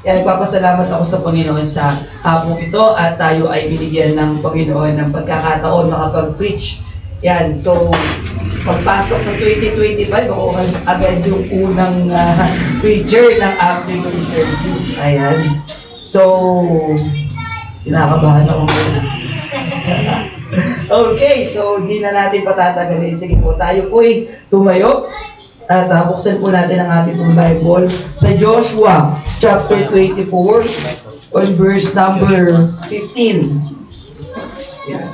Yan, nagpapasalamat ako sa Panginoon sa hapong ito at tayo ay binigyan ng Panginoon ng pagkakataon makapag-preach. Yan, so pagpasok ng 2025, ako agad yung unang preacher ng afternoon service. Ayan. So, kinakabahan ako ngayon. Okay, so di na natin patatagalin. Sige po, tayo po'y tumayo at buksan po natin ang ating pong Bible sa Joshua chapter 24 on verse number 15. Yan.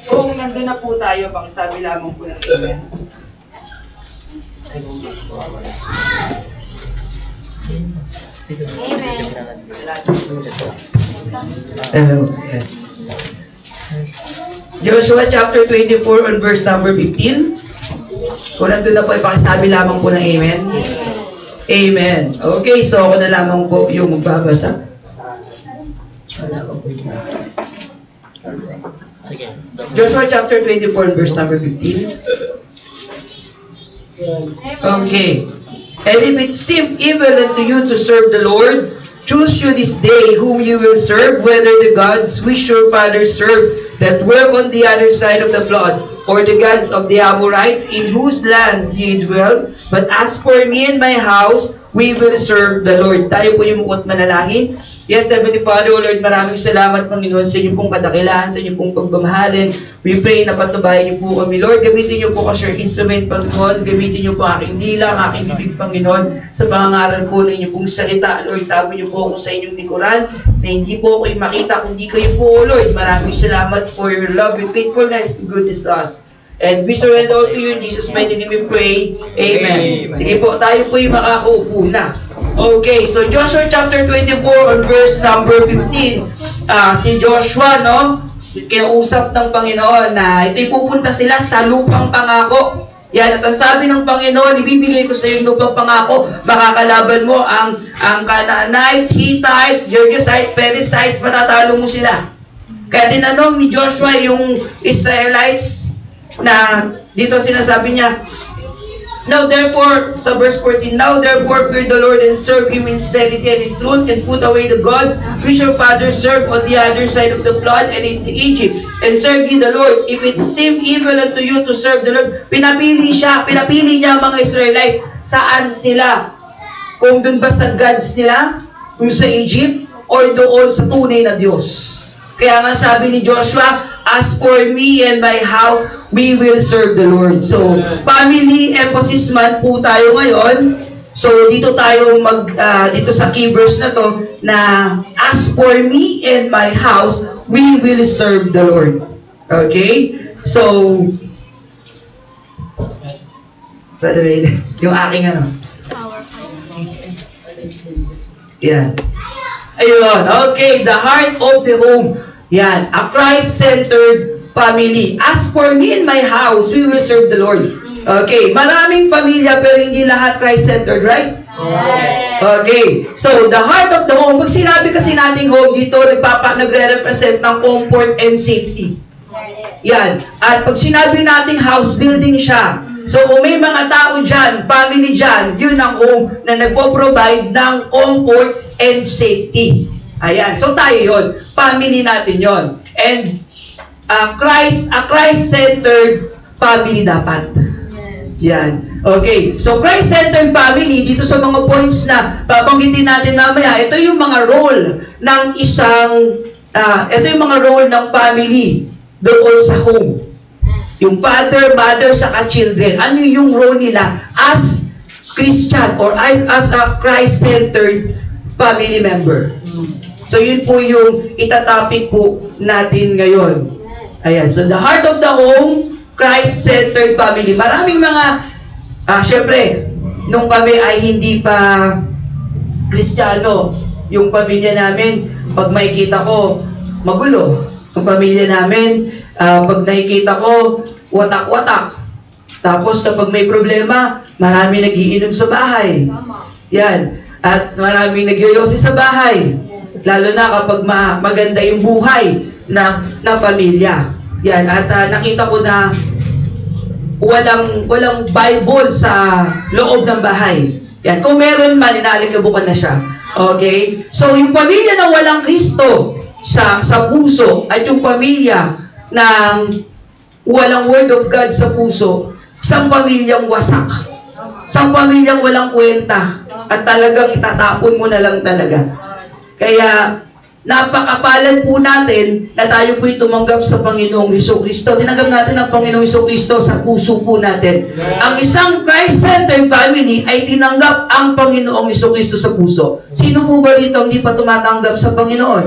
Kung nandun na po tayo, pakisabi lamang po ng amen. Amen. Joshua chapter 24 on verse number 15. Kung nandun na po, pakisabi lamang po ng amen. Amen. Okay, so ako na lamang po yung magbabasa. Sige. Joshua chapter 24 verse number 15. Okay. And if it seem evil unto you to serve the Lord, choose you this day whom you will serve, whether the gods which your fathers served that were on the other side of the flood, or the gods of the Amorites in whose land ye dwell. But as for me and my house, we will serve the Lord. Tayo po yung mukot manalangin. Yes, Heavenly Father, O Lord, maraming salamat, Panginoon, sa inyong pong kadakilaan, sa inyong pong pagmamahalin. We pray na patubayan niyo po kami, Lord. Gamitin niyo po kasi your instrument, Panginoon. Gamitin niyo po aking dila, aking bibig, Panginoon, sa pangangaral po ng inyong pong salita. Lord, tabi niyo po ako sa inyong likuran, na hindi po ako'y makita, kundi kayo po, O Lord. Maraming salamat for your love and faithfulness and goodness to us. And we surrender all to you in Jesus' mighty name we pray. Amen. Sige po, tayo po'y makakaupo na. Okay, so Joshua chapter 24 on verse number 15. Si Joshua, no, kinausap ng Panginoon na ito'y pupunta sila sa lupang pangako. Yan, at ang sabi ng Panginoon, ibibigay ko sa iyo yung lupang pangako, makakalaban mo ang Canaanites, Hittites, Girgasites, Perizzites, matatalo mo sila. Kaya tinanong ni Joshua yung Israelites, na dito sinasabi niya, now therefore, sa verse 14, now therefore fear the Lord and serve Him in sincerity and in truth, and put away the gods which your fathers served on the other side of the flood and in Egypt, and serve ye the Lord. If it seem evil unto you to serve the Lord, pinapili niya ang mga Israelites. Saan sila? Kung dun ba sa gods nila, kung sa Egypt, or doon sa tunay na Diyos. Kaya nga sabi ni Joshua, as for me and my house, we will serve the Lord. So, family emphasis man po tayo ngayon. So, dito tayo dito sa key verse na to, na as for me and my house, we will serve the Lord. Okay? So, Brother Ray, yung aking ano? Yan. Ayun. Okay, the heart of the home. Yan, a Christ-centered family. As for me and my house, we will serve the Lord. Okay, maraming pamilya pero hindi lahat Christ-centered, right? Yes. Okay, so the heart of the home, pag sinabi kasi nating home dito, nagre-represent ng comfort and safety. Yan, at pag sinabi nating house, building siya. So kung may mga tao dyan, family dyan, yun ang home na nagpo-provide ng comfort and safety. Ayan, so tayo yon, family natin yon. And a Christ-centered family dapat. Yes. Yan. Okay, so Christ-centered family, dito sa mga points na babanggitin natin mamaya, ito yung mga role ng ito yung mga role ng family doon sa home. Yung father, mother, saka children. Ano yung role nila as Christian or as a Christ-centered family member? So, yun po yung itatopic po natin ngayon. Ayan. So, the heart of the home, Christ-centered family. Maraming mga, syempre, nung kami ay hindi pa Kristiyano, yung pamilya namin, pag makikita ko, magulo. Yung pamilya namin, pag nakikita ko, watak-watak. Tapos, kapag may problema, marami nagiinom sa bahay. Yan. At maraming nagyoyosi sa bahay. Lalo na kapag maganda yung buhay ng pamilya. Yan. At nakita ko na walang Bible sa loob ng bahay. Yan, kung meron man, inaalikabukan na siya. Okay? So, yung pamilya na walang Kristo sa puso at yung pamilya ng walang Word of God sa puso, isang pamilyang wasak. Isang pamilyang walang kwenta at talagang itatapon mo na lang talaga. Kaya, napakapalad po natin na tayo po'y tumanggap sa Panginoong Jesucristo. Tinanggap natin ang Panginoong Jesucristo sa puso po natin. Ang isang Christ-centered family ay tinanggap ang Panginoong Jesucristo sa puso. Sino po ba dito hindi pa tumatanggap sa Panginoon?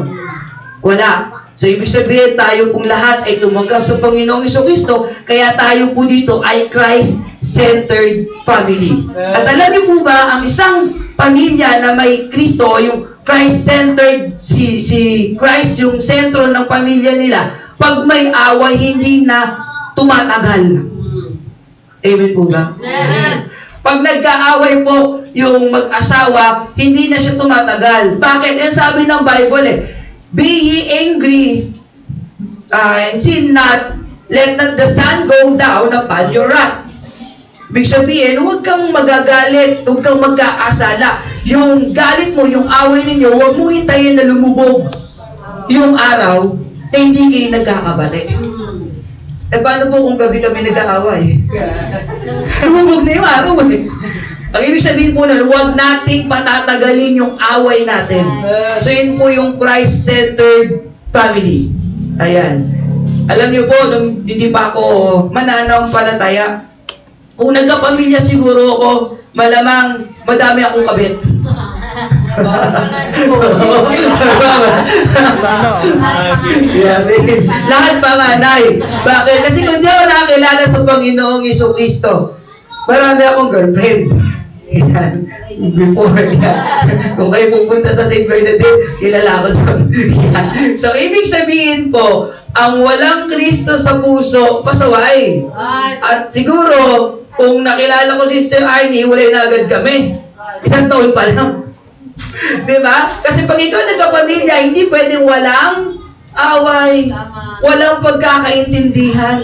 Wala. So, ibig sabihin, tayo pong lahat ay tumanggap sa Panginoong Jesucristo, kaya tayo po dito ay Christ-centered family. At alam niyo po ba, ang isang pamilya na may Kristo, yung Christ-centered, si Christ yung sentro ng pamilya nila, pag may away, hindi na tumatagal. Amen po ba? Amen. Pag nagkaaway po yung mag-asawa, hindi na siya tumatagal. Bakit? Yan sabi ng Bible be ye angry, and sin not, let not the sun go down upon your wrath. Ibig sabihin, huwag kang magagalit, huwag kang magkaasala. Yung galit mo, yung away ninyo, huwag mo hintayin na lumubog yung araw na hindi kayo nagkakabalik. Eh, paano po kung gabi kami nag-aaway? Lumubog na yung araw eh. Ang ibig sabihin po na, huwag nating patatagalin yung away natin. So, yun po yung Christ-centered family. Ayan. Alam niyo po, nung hindi pa ako mananampalataya, kung nagkapamilya siguro ako, malamang madami akong kabit. Sana. Lahat panganay. Bakit? Kasi kung di ako nakakilala sa Panginoong Jesucristo, marami akong girlfriend. Yan. Before yan. Kung kayo pupunta sa St. Bernadette, kilala ko doon. Yan. So, ibig sabihin po, ang walang Kristo sa puso, pasaway. At siguro, kung nakilala ko si Sister Arnie, wala na agad kami. 1 taon pa lang. Diba? Kasi pag ikaw nagkapamilya, hindi pwedeng walang away, walang pagkakaintindihan.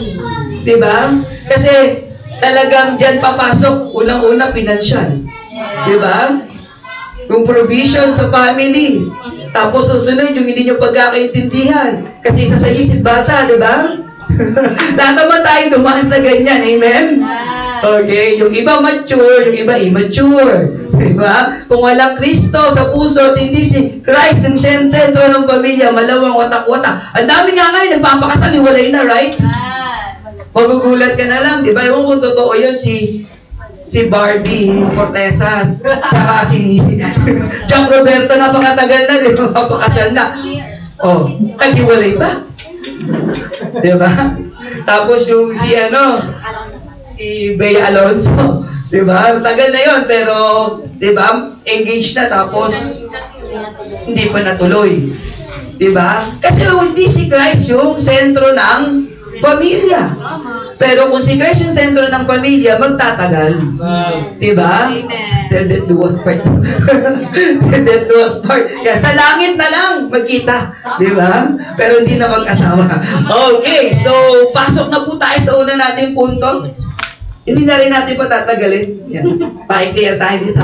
Diba? Kasi talagang dyan papasok, unang-una, pinansyal. Diba? Yung provision sa family. Tapos susunod, yung hindi nyo pagkakaintindihan. Kasi isa sa isip bata, diba? Lahat naman tayo dumaan sa ganyan. Amen? Okay, yung iba mature, yung iba immature. Diba? Kung walang Kristo sa puso at hindi si Christ ang sentro ng pamilya, malawang watak-watak. Ang dami nga ngayon, nagpapakasal, hiwalay na, right? Magugulat ka na lang, di ba? Ewan kung totoo yun, si Barbie Fortesa, saka si John Roberto, napakatagal na, di ba? Napakasal na. Oh, naghiwalay pa. Di ba? Tapos yung si Bea Alonso, di ba? Tagal na yon, pero, di ba? Engaged na, tapos hindi pa natuloy. Di ba? Kasi hindi si Christ yung sentro ng pamilya. Pero kung si Christ yung sentro ng pamilya, magtatagal. Di ba? Till death do us part. Till death do us part. Kaya sa langit na lang magkita. Di ba? Pero hindi na mag-asawa. Okay, so pasok na po tayo sa una nating punto. Hindi na rin natin patatagalin. Yan. Pa-clear tayo dito.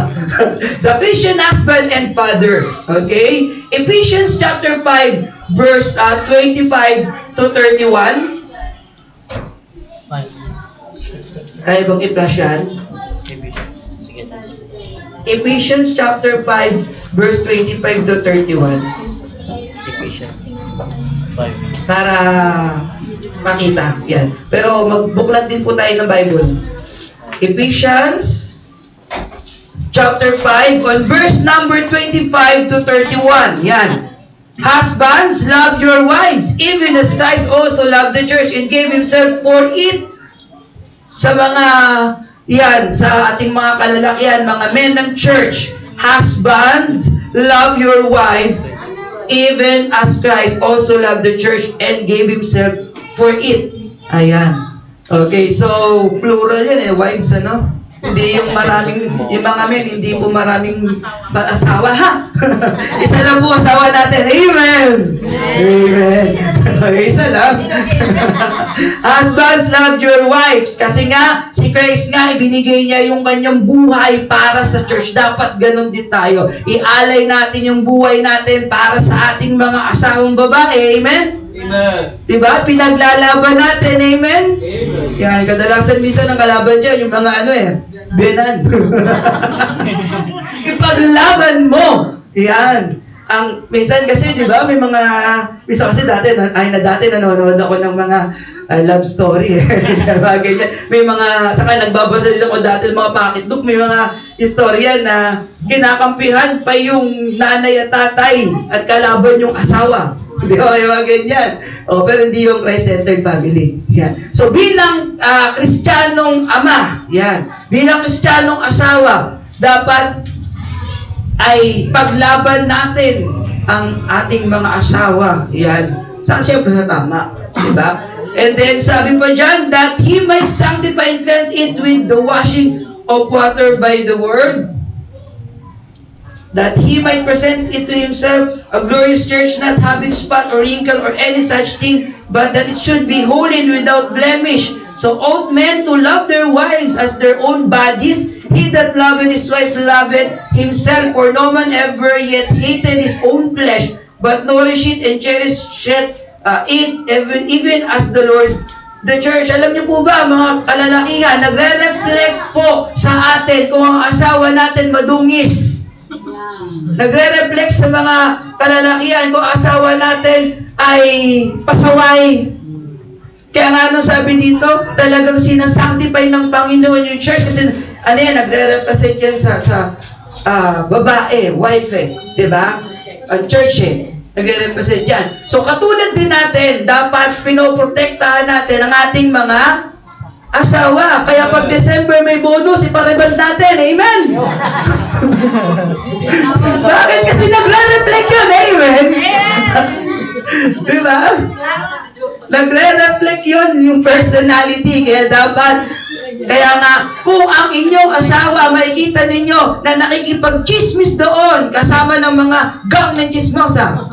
The Christian husband and father. Okay? Ephesians chapter 5, verse 25 to 31. Kaya bang i-flash yan? Ephesians chapter 5, verse 25 to 31. Ephesians 5. Para makita. Yan. Pero magbuklat din po tayo ng Bible. Ephesians chapter 5 on verse number 25 to 31. Yan. Husbands, love your wives, even as Christ also loved the church and gave himself for it. Sa mga, yan, sa ating mga kalalakihan, mga men ng church, husbands, love your wives, even as Christ also loved the church and gave himself for it. Ayan. Okay, so, plural yan wives, Hindi yung maraming, yung mga men, hindi po maraming asawa, ha? Isa lang po asawa natin. Amen! Amen! Isa lang. Husbands, love your wives. Kasi nga, si Christ nga, ibinigay niya yung kanyang buhay para sa church. Dapat ganun din tayo. Ialay natin yung buhay natin para sa ating mga asawang babae. Amen? Amen. Diba? Pinaglalaban natin. Amen? Amen. Yan, kadalasan minsan ang kalaban dyan, yung mga benan. Ipaglaban mo. Yan. Ang minsan kasi, di ba, may mga, minsan kasi dati nanonood ako ng mga love story. Bagay niya. May mga, saka nagbabasa din ako dati ng mga pocketbook, may mga istorya na kinakampihan pa yung nanay at tatay at kalaban yung asawa. Di ba, may mga ganyan. O, pero hindi yung Christ-centered family. Yan. So, bilang Kristiyanong ama, yan, bilang Kristiyanong asawa, dapat ay paglaban natin ang ating mga asawa. Yan. Siyempre sa tama. Diba? And then, sabi pa dyan, that He might sanctify and cleanse it with the washing of water by the word, that He might present it to Himself a glorious church, not having spot or wrinkle or any such thing, but that it should be holy and without blemish. So ought men to love their wives as their own bodies. He that loveth his wife loveth himself, for no man ever yet hated his own flesh, but nourished it and cherished it, even as the Lord the church. Alam niyo po ba, mga kalalakihan, nagre-reflect po sa atin kung ang asawa natin madungis. Nagre-reflect sa mga kalalakihan kung asawa natin ay pasaway. Kaya nga ano sabi dito, talagang sinasanctify ng Panginoon yung church kasi ano yan, nagre-represent yan sa babae, wife di ba? Ang church nagre-represent yan. So katulad din natin, dapat pinoprotektahan natin ang ating mga asawa. Kaya pag December may bonus, ipariband natin. Amen? Bakit? Kasi nagre-reflect yun. Amen? Di ba? Nagre-reflect yun yung personality. Kaya dapat, kaya nga, kung ang inyong asawa, makikita ninyo na nakikipag-chismis doon, kasama ng mga gang ng chismosa.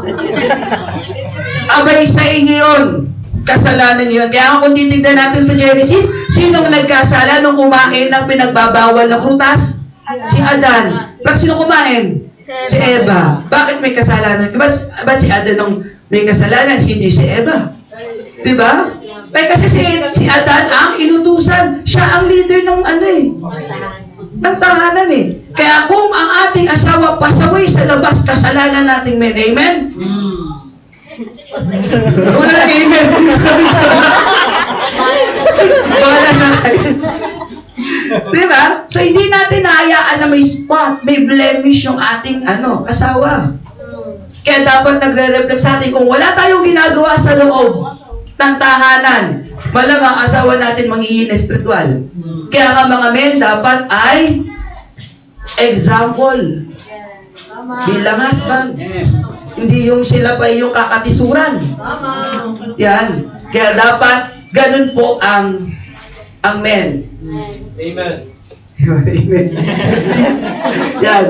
Abay sa inyo yun. Kasalanan yun. Kaya kung titignan natin sa Genesis, sinong nagkasala nung kumain ng pinagbabawal na prutas? Si Adan. Bakit sino kumain? Si Eva. Bakit may kasalanan? Ba't si Adan nung may kasalanan? Hindi si Eva. Diba? Kasi si Adan ang inutusan. Siya ang leader ng ng tahanan Kaya kung ang ating asawa pasaway sa labas, kasalanan nating men. Amen? Wala lang amen. Wala na kayo. Diba? So, hindi natin nahayaan na may spot, may blemish yung ating asawa. Kaya dapat nagre-reflect sa atin kung wala tayong ginagawa sa loob ng tahanan, malamang asawa natin manghihina spiritual. Kaya nga mga men, dapat ay example. Bilang husband. Hindi yung sila pa yung kakatisuran. Yan. Kaya dapat ganun po ang men. Amen. Amen. Yan.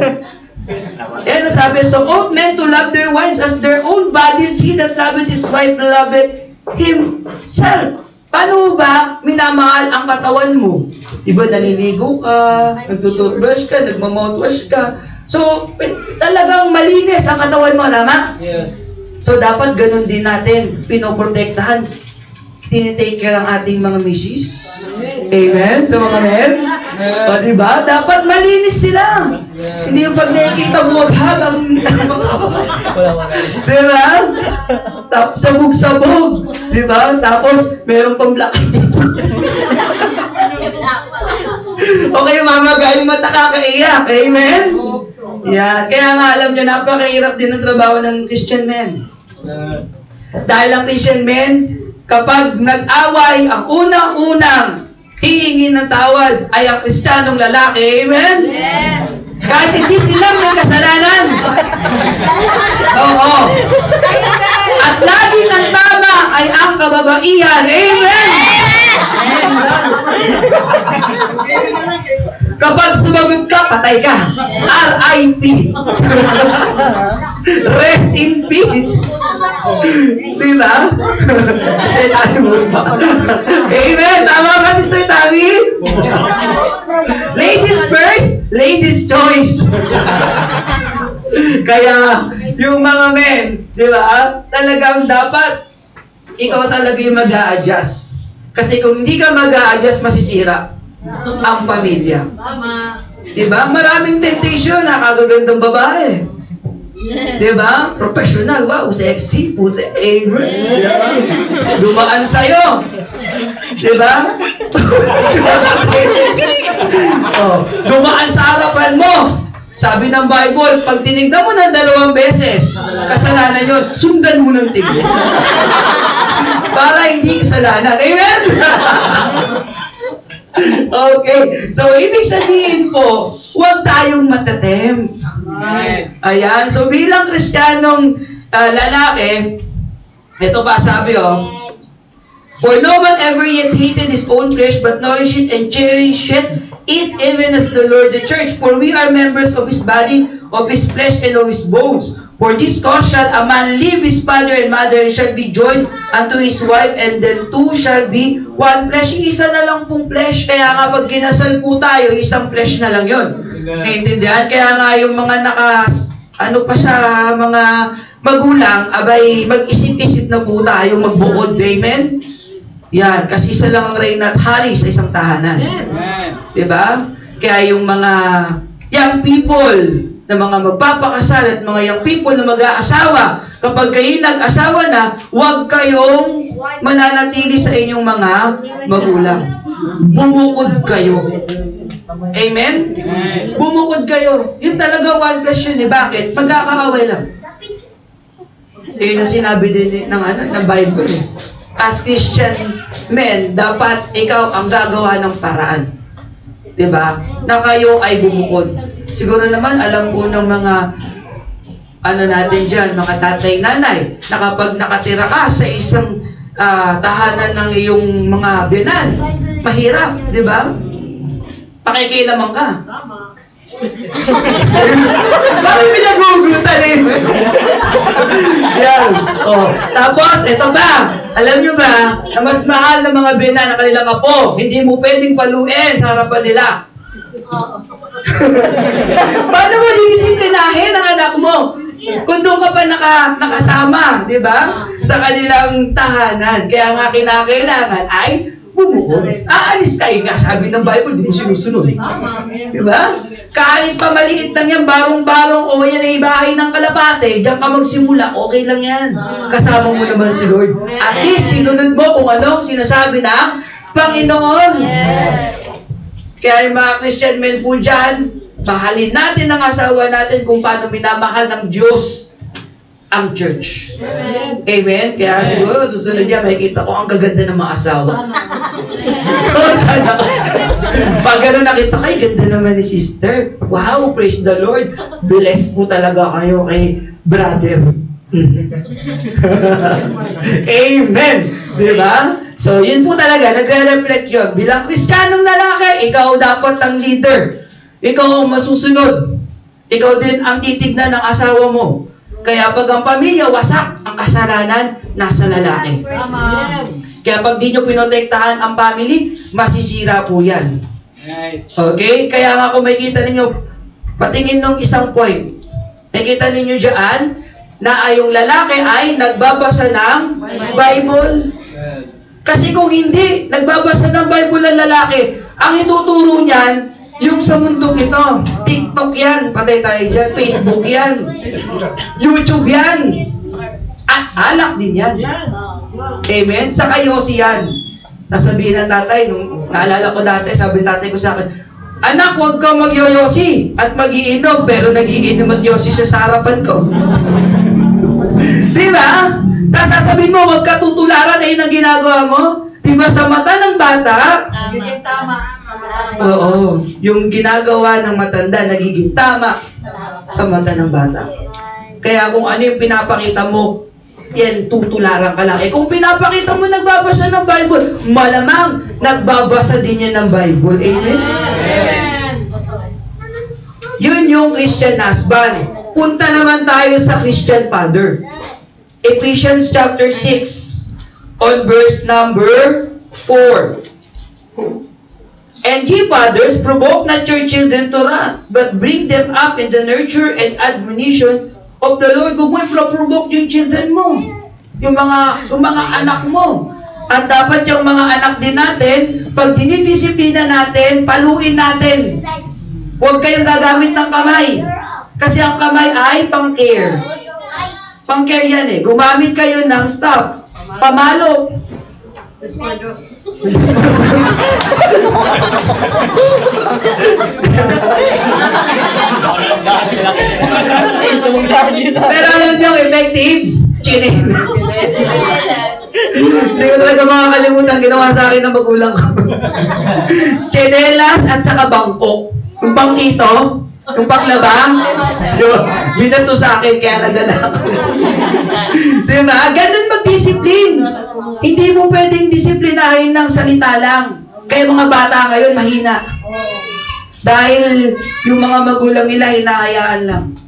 Yan sabi, so ought men to love their wives as their own bodies. He that loveth his wife loveth himself. Paano ba minamahal ang katawan mo? Diba naliligo ka, nagtututbrush ka, nagmamouthwash ka. So, talagang malinis ang katawan mo, tama? Yes. So, dapat ganun din natin, pinoprotektahan. Tinitake care ang ating mga misis. Amen? Sa mga men? O, diba? Dapat malinis sila. Hindi yung pag nakikita buwag habang... diba? Sabog-sabog. Diba? Tapos, meron pang black okay, mama, galing mata kakaiyak. Amen? Yeah. Kaya nga, alam nyo, napakahirap din ang trabaho ng Christian men. Dahil ang Christian men, kapag nag-away, ang unang-unang hihingi ng tawad ay ang Kristiyanong lalaki. Amen? Yes. Kahit hindi sila may kasalanan. Oo. At laging ang tama ay ang kababaihan. Amen? Kapag sumagot ka, patay ka. R.I.P. Rest in peace. Di ba? Kasi tayo mo ba? Amen! Tama ba, Sister Tammy? Ladies first, ladies choice. Kaya, yung mga men, di ba? Talagang dapat, ikaw talaga yung mag-a-adjust. Kasi kung hindi ka mag-a-adjust, masisira ang pamilya. Di ba? Maraming temptation, nakagagandang babae. Diba? Professional. Wow, sexy. Puti. Amen. Diba? Dumaan sa'yo. Diba? Oh, dumaan sa harapan mo. Sabi ng Bible, pag tinignan mo ng 2 beses, kasalanan yun, sundan mo ng tigil. Para hindi kasalanan. Amen? Okay. So, ibig sabihin po, huwag tayong matatem. Ayan. So, bilang Kristiyanong lalaki, ito pa sabi, for no one ever yet hated his own flesh, but nourished it and cherished it, even as the Lord the church. For we are members of his body, of his flesh, and of his bones. For this cause shall a man leave his father and mother, and shall be joined unto his wife, and then two shall be one flesh. Isa na lang pong flesh. Kaya nga pag kinasal po tayo, isang flesh na lang yun. Naintindihan? Kaya nga yung mga mga magulang, abay, mag-isip-isip na po tayo magbukod. Amen? Yan, kasi isa lang ang reyna at hari sa isang tahanan. Diba? Kaya yung mga young people na mga magpapakasal at mga young people na mag-aasawa, kapag kayo nag-asawa na, huwag kayong mananatili sa inyong mga magulang. Bumukod kayo. Amen? Bumukod kayo. Yun talaga one flesh yun eh. Bakit? Magkakaaway lang. Yun ang sinabi din ng Bible eh. As Christian men, dapat ikaw ang gagawa ng paraan. Diba? Na kayo ay bumukod. Siguro naman, alam ko ng mga natin dyan, mga tatay-nanay, na kapag nakatira ka sa isang tahanan ng iyong mga biyanan, mahirap, di ba? Pakikilaman ka. Bakit pinagugutan eh? Yan. Oh. Tapos, ito ba? Alam nyo ba, na mas mahal ng mga biyanan ng kanilang apo, hindi mo pwedeng paluin sa harapan nila. Paano mo disiplinahin ang anak mo? Kung doon ka pa nakasama, di ba? Sa kanilang tahanan. Kaya nga kinakailangan ay bumukod. Aalis ka, nga sabi ng Bible, di mo sinusunod. Di ba? Kahit pa maliit lang yan, barong-barong, o yan ay bahay ng kalapate, diyan ka magsimula, okay lang yan. Kasama mo naman si Lord. At least, sinunod mo kung anong sinasabi ng Panginoon. Yes. Kaya yung mga Christian men po dyan, mahalin natin ang asawa natin kung paano minamahal ng Diyos ang church. Amen? Kaya siguro, susunod yan, makikita ko ang gaganda ng mga asawa. Pag gano'n nakita kayo, ganda naman ni sister. Wow, praise the Lord. Blessed po talaga kayo kay brother. Amen! Diba? So, yun po talaga, nagre-reflect yun. Bilang Kristiyanong lalaki, ikaw dapat ang leader. Ikaw ang masusunod. Ikaw din ang titignan ng asawa mo. Kaya pag ang pamilya wasak, ang kasalanan nasa lalaki. Kaya pag di nyo pinotektahan ang family, masisira po yan. Okay? Kaya nga kung makikita ninyo, patingin nung isang point. Makikita ninyo dyan, na yung lalaki ay nagbabasa ng Bible. Kasi kung hindi, nagbabasa ng Bible ang lalaki, ang ituturo niyan, yung sa mundong ito, TikTok yan, patay tayo dyan, Facebook yan, YouTube yan, at alak din yan. Amen? Sa kayosi yan. Sasabihin ng tatay, nung naalala ko dati, sabi ng tatay ko sa akin, anak, huwag kang magyoyosi at magiinom, pero nagiinom at yosi siya sa harapan ko. Di ba? Tapos sasabihin mo, huwag ka tutularan, ayun ang ginagawa mo. Di ba sa mata ng bata? Nagiging tama. Oo. Yung ginagawa ng matanda, nagiging tama sa mata ng bata. Kaya kung ano yung pinapakita mo, yan, tutularan ka lang. Eh kung pinapakita mo nagbabasa ng Bible, malamang nagbabasa din yan ng Bible. Amen? Amen. Yun yung Christian husband. Punta naman tayo sa Christian father. Ephesians chapter 6, on verse number 4. And ye fathers, provoke not your children to wrath, but bring them up in the nurture and admonition of the Lord. Huwag mo i-provoke yung children mo, yung mga anak mo. At dapat yung mga anak din natin, pag dinidisiplina natin, paluin natin. Huwag kayong gagamit ng kamay. Kasi ang kamay ay pang-care. Pang-care yan eh. Gumamit kayo ng stop. Pamalo. Pero alam niyo, effective. Chinin. Hindi ko talaga makakalimutan. Ginawa sa akin ng magulang ko. Chinelas at saka bangko. Yung bangkito, yung paglabang, binato sa akin kaya nagdala ako. Diba? Ganun mag-discipline. Hindi mo pwedeng disiplinahin ng salita lang. Kaya mga bata ngayon mahina. Dahil yung mga magulang nila hinahayaan lang.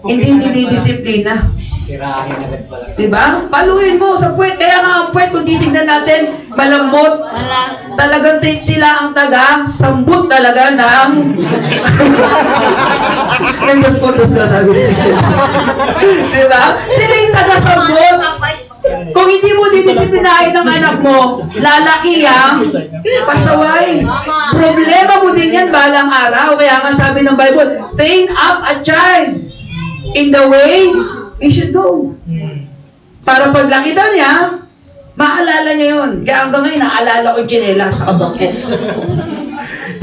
Hindi dinidisiplina. Tirahin agad pala. Diba? Paluin mo sa puwet. Kaya nga ang puwet, kung titignan natin, malambot. Talagang treat sila ang taga, sambut talaga ng... Nagdaspuntos na sabi. Diba? Sila yung taga-sambut. Kung hindi mo didisiplinahin ng anak mo, lalaki ang pasaway. Problema mo din yan balang araw. Kaya nga sabi ng Bible, train up a child in the way he should go. Para paglaki daw niya, maalala niya yun. Kaya hanggang ngayon, naalala ko yung chinela sa kabang ko.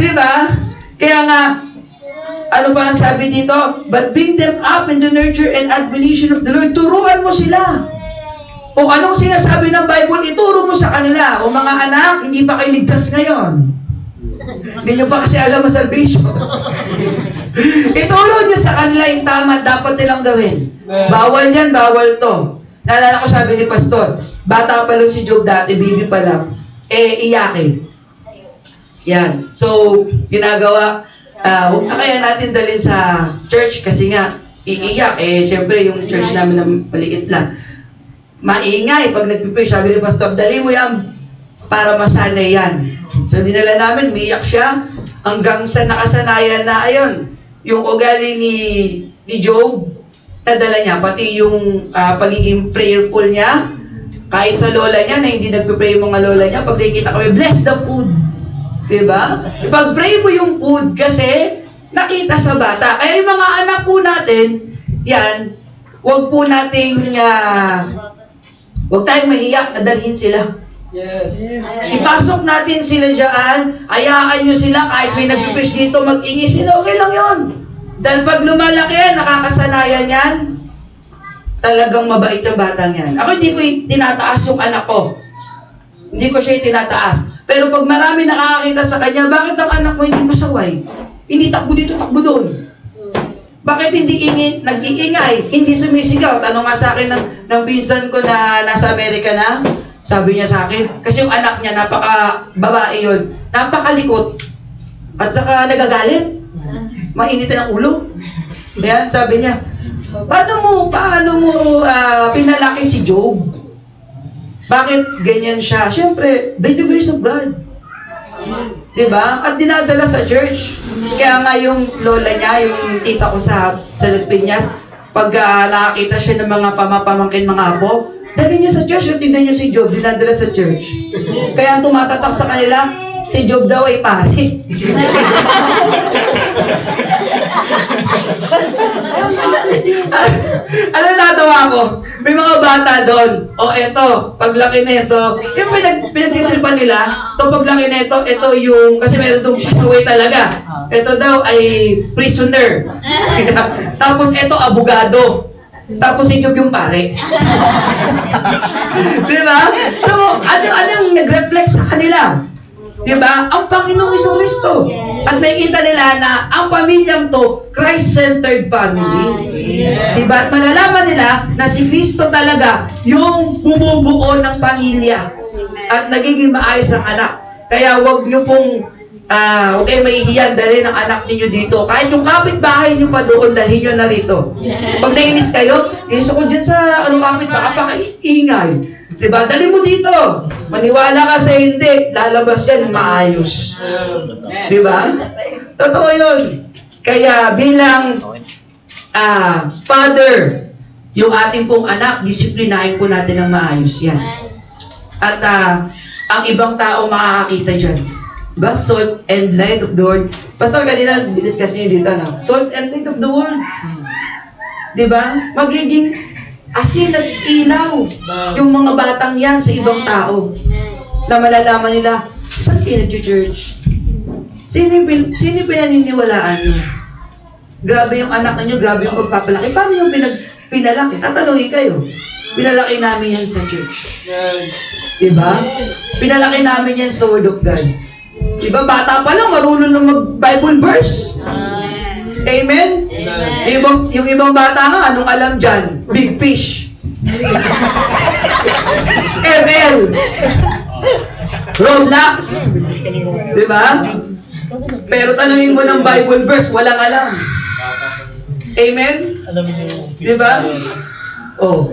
Diba? Kaya nga, ano pa ang sabi dito? But bring them up in the nurture and admonition of the Lord. Turuan mo sila. Kung anong sinasabi ng Bible, ituro mo sa kanila. O mga anak, hindi pa kayo ligtas ngayon. Hindi nyo pa kasi alam ang salvation. Ituro nyo sa kanila yung tama dapat nilang gawin. Bawal yan, bawal to. Naalala ko sabi ni Pastor, bata pa lang si Job dati, baby pa lang. Iyakin. Yan. So, ginagawa, huwag na kaya natin dalhin sa church kasi nga, iiyak. Siyempre, yung church namin na maliit lang. Maingay. Pag nagpipray, sabi ni Pastor, dali mo yan para masanay yan. So, dinala namin, umiyak siya hanggang sa nakasanayan na, ayun, yung ugali ni Job, nadala niya, pati yung pagiging prayerful niya, kahit sa lola niya, na hindi nagpipray yung mga lola niya, pag nakikita kami, bless the food. Diba? Ipag-pray mo yung food kasi nakita sa bata. Kaya yung mga anak po natin, yan, huwag po nating, huwag tayong mahiyak na dalhin sila. Yes. Ipasok natin sila dyan, hayaan nyo sila, kahit may nagpipish dito, mag-ingi sila, okay lang yun. Dahil pag lumalaki yan, nakakasanayan yan, talagang mabait yung batang yan. Ako hindi ko tinataas yung anak ko. Hindi ko siya tinataas. Pero pag marami nakakakita sa kanya, bakit ang anak mo hindi masaway? Hindi takbo dito, takbo doon. Bakit hindi nag-iingay, hindi sumisigaw? Tanong nga sa akin ng pinsan ko na nasa Amerika na, sabi niya sa akin, kasi yung anak niya, napaka-babae yun, napakalikot, at saka nagagalit. Mainitin ang ulo. Yan, sabi niya, paano mo pinalaki si Job? Bakit ganyan siya? Siyempre, by the grace of God. Diba? At dinadala sa church. Kaya nga yung lola niya, yung tita ko sa Las Piñas, pag nakakita siya ng mga pamangkin, mga apo, dali niyo sa church, tingnan niyo si Job, dinadala sa church. Kaya ang tumatatak sa kanila, si Job daw ay pare. Ano natawa ko? May mga bata doon. O eto, paglaki na ito, yung pinagtitripan nila, to paglaki na ito yung, kasi meron itong pasaway talaga. Ito daw ay prisoner. Tapos ito, abogado. Tapos si Job yung pare. Diba? So, anong nag-reflect sa kanila? Diba? Ang Panginoong Jesucristo. At may kita nila na ang pamilyang to, Christ-centered family. Diba? At malalaman nila na si Kristo talaga yung bumubuo ng pamilya. At nagiging maayos ang anak. Kaya wag nyo pong huwag kayo mahihiyan, dalhin ang anak ninyo dito. Kahit yung kapitbahay nyo pa doon, dalhin nyo na rito. Pag nainis kayo, inis ako dyan sa kapitbahay, pakaingay. Diba? Dalhin mo dito. Maniwala ka sa hindi, lalabas yan maayos. Diba? Totoo yun. Kaya bilang father, yung ating pong anak, disiplinahin po natin ng maayos yan. At ang ibang tao makakakita dyan. Diba? Salt and light of the world. Pastor, kanina, discuss niyo dito, no? Salt and light of the world. Diba? Magiging asin at ilaw yung mga batang yan sa ibang tao. Na malalaman nila, saan kayo nag-church? Sino yung pinaniniwalaan nyo? Grabe yung anak ninyo, grabe yung pagpapalaki. Paano yung pinalaki? Tatanungin kayo. Pinalaki namin yan sa church. Diba? Pinalaki namin yan sa Word of God. Diba? Bata pa lang, marunong na mag-Bible verse. Amen? Yung ibang bata nga, anong alam dyan? Big fish. ML. Roblox. Diba? Pero tanungin mo ng Bible verse, walang alam. Amen? Diba? Oh.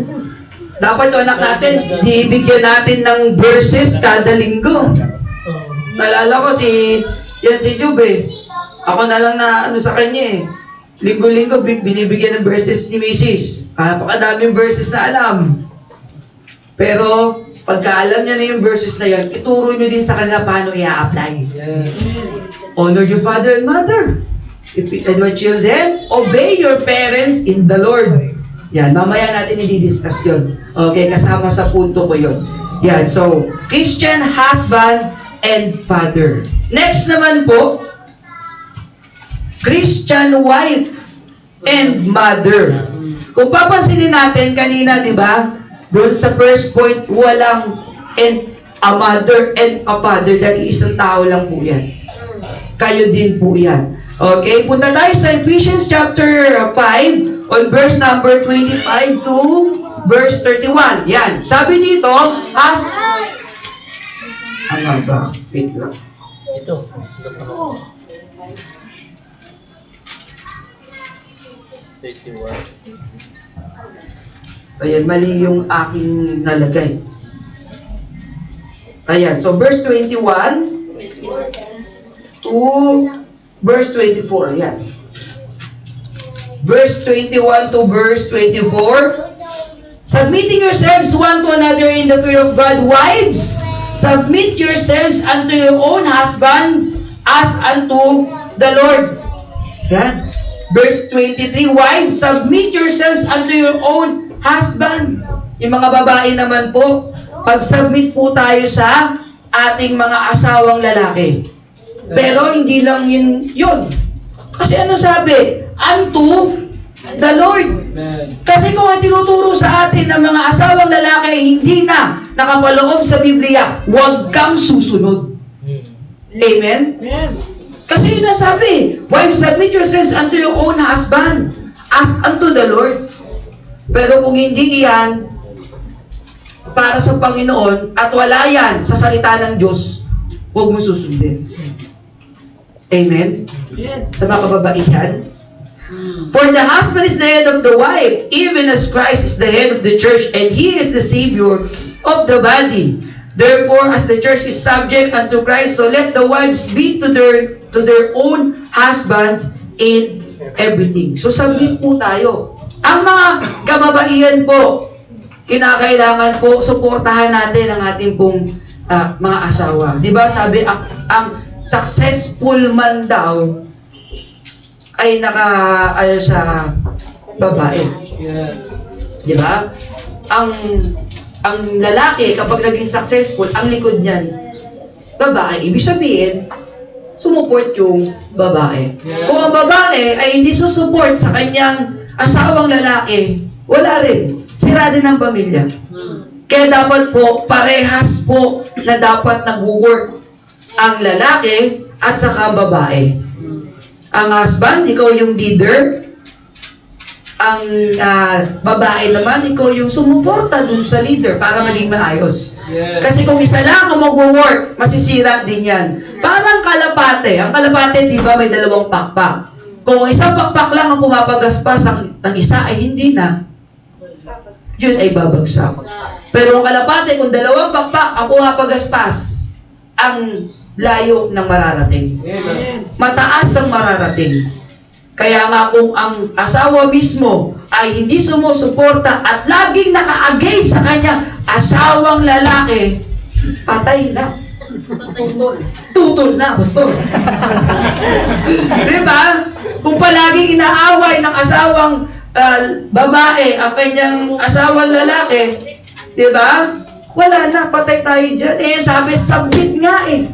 Dapat yung anak natin, ibigyan natin ng verses kada linggo. Nalala ko si Job eh. Ako na lang na sa kanya eh. Linggo-linggo binibigyan ng verses ni Mrs. Napakadaming verses na alam. Pero pagka alam niya na yung verses na yan, ituro niyo din sa kanila paano i-apply. Honor your father and mother. And my children, obey your parents in the Lord. Yan, mamaya natin i-discuss yun. Okay, kasama sa punto ko yun. Yan, so, Christian husband and father. Next naman po, Christian wife and mother. Kung papansinin natin kanina, di ba? Doon sa first point, walang a mother and a father dahil isang tao lang po yan. Kayo din po yan. Okay, punta tayo sa Ephesians chapter 5 on verse number 25 to verse 31. Yan. Sabi dito, ano ba? Wait lang. Ito. Ayan, mali yung aking nalagay. Ayan, so verse 21 to verse 24. Yan. Verse 21 to verse 24. Submitting yourselves one to another in the fear of God. Wives, submit yourselves unto your own husbands as unto the Lord. Yan. Verse 23, wives, submit yourselves unto your own husband. Yung mga babae naman po, pag-submit po tayo sa ating mga asawang lalaki. Pero hindi lang yun. Kasi ano sabi? Unto the Lord. Kasi kung ang tinuturo sa atin ng mga asawang lalaki ay hindi na nakapaloob sa Biblia, huwag kang susunod. Amen? Kasi yun nasabi, wives, submit yourselves unto your own husband as unto the Lord. Pero kung hindi yan para sa Panginoon at wala yan sa salita ng Diyos, huwag mo susundin. Amen? Sa mga kababaihan. For the husband is the head of the wife, even as Christ is the head of the church, and He is the Savior of the body. Therefore, as the church is subject unto Christ, so let the wives be to their own husbands in everything. So, submit po tayo. Ang mga kababaihan po, kinakailangan po, suportahan natin ang ating pong mga asawa. Di ba sabi, ang successful man daw ay sa babae. Yes. Di ba? Ang lalaki, kapag naging successful, ang likod niyan, babae. Ibig sabihin, sumuport yung babae. Yeah. Kung ang babae ay hindi susuport sa kanyang asawang lalaki, wala rin. Sira din ang pamilya. Kaya dapat po, parehas po na dapat nag-work ang lalaki at saka ang babae. Ang husband, ikaw yung leader. ang babae naman, ikaw yung sumuporta dun sa leader para maging maayos. Yes. Kasi kung isa lang ang mag-work, masisira din yan. Parang kalapate. Ang kalapate, di ba, may dalawang pakpak. Kung isang pakpak lang ang pumapagaspas, ang isa ay hindi na, yun ay babagsak. Pero ang kalapate, kung dalawang pakpak ang pumapagaspas, ang layo ng mararating. Amen. Mataas ang mararating. Kaya nga kung ang asawa mismo ay hindi sumusuporta at laging naka-against sa kanyang asawang lalaki, patay na. Tutol na, pastor. Diba? Kung palaging inaaway ng asawang babae ang kanyang asawang lalaki, diba? Wala na, patay tayo dyan. Sabi, submit nga eh.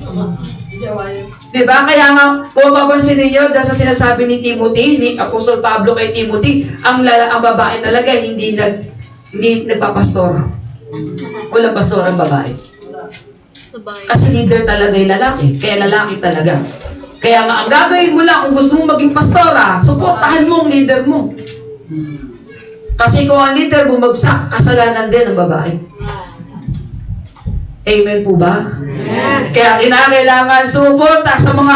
Diba? Kaya nga, kung mapapansin ninyo, dahil sa sinasabi ni Timothy, ni Apostol Pablo kay Timothy, ang babae talaga hindi nagpapastor. Walang pastor ang babae. Kasi leader talaga yung lalaki. Kaya lalaki talaga. Kaya nga, ang gagawin mo lang, kung gusto mong maging pastora, suportahan mo ang leader mo. Kasi kung ang leader bumagsak, kasalanan din ang babae. Amen po ba? Yes. Kaya kinakailangan sumuporta sa mga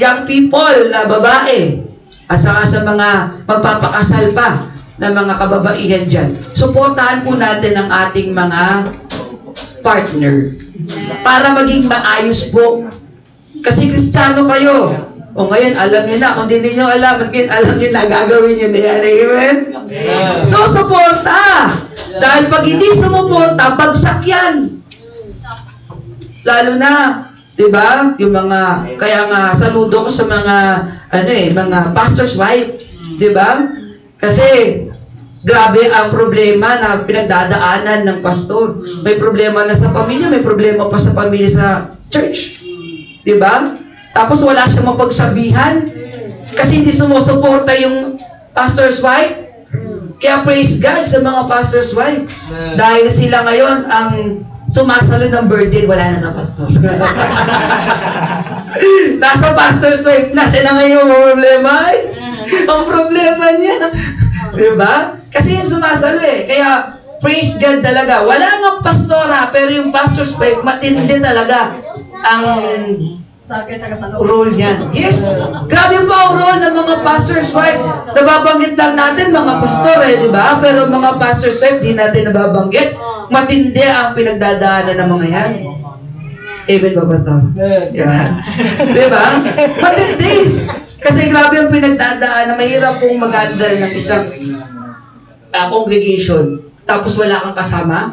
young people na babae at saka sa mga magpapakasal pa na mga kababaihan dyan. Suportahan po natin ang ating mga partner para maging maayos po. Kasi Kristiyano kayo. O ngayon, alam nyo na. Kung di ninyo alam, alam nyo na, gagawin nyo na yan. Amen? So, suporta. Dahil pag hindi sumuporta, bagsak yan. Lalo na, 'di ba? Yung mga kaya nga saludo ko sa mga mga pastor's wife, 'di ba? Kasi grabe ang problema na pinagdadaanan ng pastor. May problema na sa pamilya, may problema pa sa pamilya sa church. 'Di ba? Tapos wala siyang mapagsabihan kasi hindi sumusuporta yung pastor's wife. Kaya praise God sa mga pastor's wife. Dahil sila ngayon ang sumasalo ng burden, wala na sa pastor. Nasa pastor's wife na, siya na ngayon ang problema. Ang problema niya. Diba? Kasi yung sumasalo eh. Kaya, praise God talaga. Wala nga pastora, pero yung pastor's wife, matindi talaga ang role niya. Yes. Grabe po ang role ng mga pastor's wife. Nababanggit lang natin mga pastor eh, di ba? Pero mga pastor's wife, di natin nababanggit. Matindi ang pinagdadaanan ng mga yan. Amen ba, pastor? Yan. Di ba? Matindi. Kasi grabe ang pinagdadaanan. Mahirap pong mag-handle ng isang congregation. Tapos wala kang kasama.